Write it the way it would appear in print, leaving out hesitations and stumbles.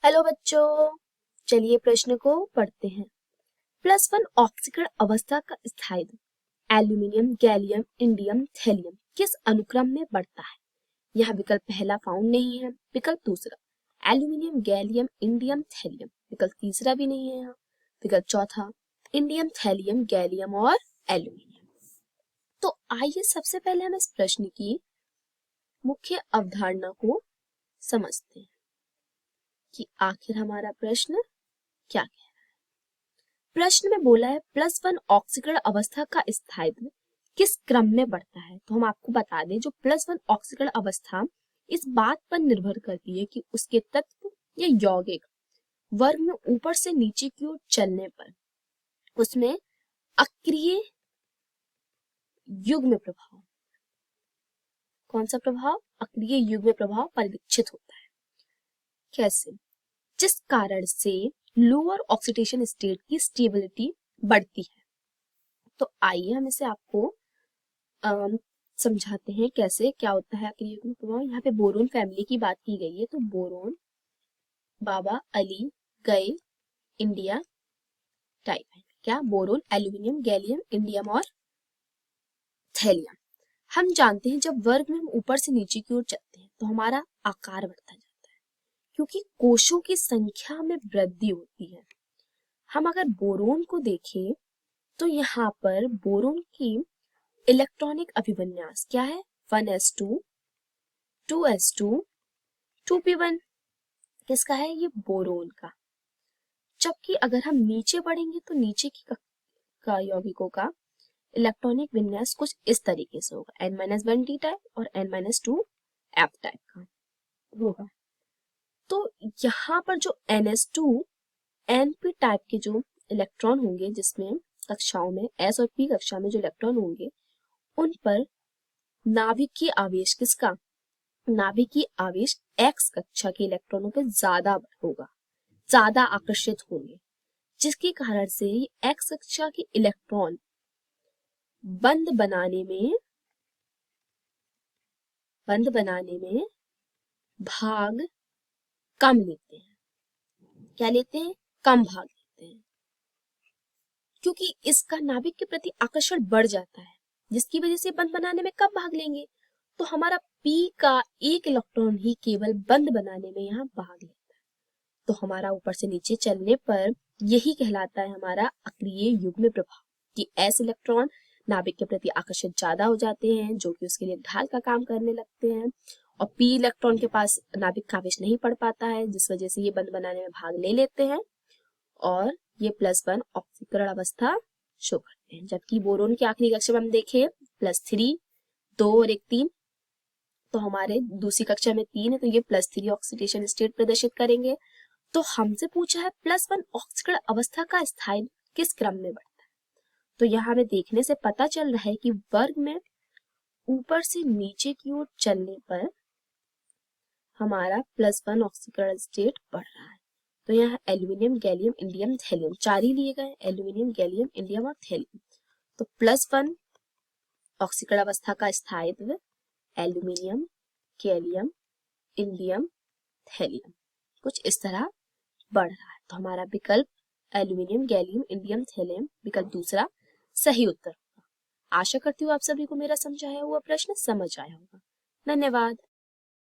Hello बच्चों, चलिए प्रश्न को पढ़ते हैं। +1 ऑक्सीकरण अवस्था का स्थायित्व एल्यूमिनियम, गैलियम, इंडियम, थैलियम किस अनुक्रम में बढ़ता है? यहाँ विकल्प पहला फाउंड नहीं है, विकल्प दूसरा एल्यूमिनियम, गैलियम, इंडियम, थैलियम, विकल्प तीसरा भी नहीं है यहाँ, विकल्प चौथा इंडियम, थैलियम, गैलियम और एल्यूमिनियम। तो आइए सबसे पहले हम इस प्रश्न की मुख्य अवधारणा को समझते हैं कि आखिर हमारा प्रश्न क्या कह रहा है। प्रश्न में बोला है +1 ऑक्सीकरण अवस्था का स्थायित्व किस क्रम में बढ़ता है। तो हम आपको बता दें, जो +1 ऑक्सीकरण अवस्था इस बात पर निर्भर करती है कि उसके तत्व या यौगिक वर्ग में ऊपर से नीचे की ओर चलने पर उसमें अक्रिय युग्म प्रभाव, कौन सा प्रभाव? अक्रिय युग्म प्रभाव परिलक्षित होता है। कैसे? जिस कारण से लोअर ऑक्सीडेशन स्टेट की स्टेबिलिटी बढ़ती है। तो आइए हम इसे आपको समझाते हैं कैसे क्या होता है अक्रिय युग्म प्रभाव। यहाँ पे बोरोन फैमिली की बात की गई है, तो बोरोन, बाबा, अली, गए, इंडिया, टाइप है क्या? बोरोन, एल्यूमिनियम, गैलियम, इंडियम और थैलियम। हम जानते हैं जब वर्ग में हम ऊपर से नीचे की ओर चलते हैं तो हमारा आकार बढ़ता जाता है, क्योंकि कोशों की संख्या में वृद्धि होती है। हम अगर बोरोन को देखें तो यहाँ पर बोरोन की इलेक्ट्रॉनिक अभिविन्यास क्या है? 1s2, 2s2, 2p1। किसका है? ये बोरोन का। जबकि अगर हम नीचे बढ़ेंगे तो नीचे का यौगिकों का इलेक्ट्रॉनिक विन्यास कुछ इस तरीके से होगा, n-1d टाइप और n-2f टाइप का होगा। तो यहाँ पर जो ns2 np टाइप के जो इलेक्ट्रॉन होंगे, जिसमें कक्षाओं में s और p कक्षा में जो इलेक्ट्रॉन होंगे, उन पर नाभिकीय आवेश किसका? नाभिकीय आवेश x कक्षा के इलेक्ट्रॉनों पर ज्यादा होगा, ज्यादा आकर्षित होंगे, जिसके कारण से x कक्षा के इलेक्ट्रॉन बंध बनाने में भाग कम लेते हैं। क्या लेते हैं? कम भाग लेते हैं, क्योंकि इसका नाभिक के प्रति आकर्षण बढ़ जाता है, जिसकी वजह से बंध बनाने में कम भाग लेंगे। तो हमारा p का एक इलेक्ट्रॉन ही केवल बंध बनाने में यहाँ भाग लेता है। तो हमारा ऊपर से नीचे चलने पर यही कहलाता है हमारा अक्रिय युग्म प्रभाव, कि s इलेक्ट्रॉन नाभिक के प्रति आकर्षित ज्यादा हो जाते हैं, जो कि उसके लिए ढाल का काम करने लगते हैं, और p इलेक्ट्रॉन के पास नाभिक का आवेश नहीं पड़ पाता है, जिस वजह से ये बंध बनाने में भाग ले लेते हैं और ये +1 ऑक्सीकरण अवस्था शो करते हैं। जबकि बोरोन की आखिरी कक्षा में हम देखें +3, 2 और 1 3, तो हमारे दूसरी कक्षा में 3 है, तो ये +3 ऑक्सीडेशन स्टेट प्रदर्शित करेंगे। तो हमसे पूछा है +1 ऑक्सीकरण अवस्था का स्थायित्व किस क्रम में बढ़ता है। तो यहाँ हमें देखने से पता चल रहा है कि वर्ग में ऊपर से नीचे की ओर चलने पर हमारा +1 ऑक्सीकरण स्टेट बढ़ रहा है। तो यहाँ एल्यूमिनियम, गैलियम, इंडियम, थैलियम चार ही लिए गए, एल्यूमिनियम, गैलियम, इंडियम और थैलियम। तो +1 ऑक्सीकरण अवस्था का स्थायित्व एल्यूमिनियम, गैलियम, इंडियम, थैलियम कुछ इस तरह बढ़ रहा है। तो हमारा विकल्प एल्यूमिनियम, गैलियम, इंडियम, थैलियम विकल्प दूसरा सही उत्तर होगा। आशा करती हूँ आप सभी को मेरा समझाया हुआ प्रश्न समझ आया होगा। धन्यवाद।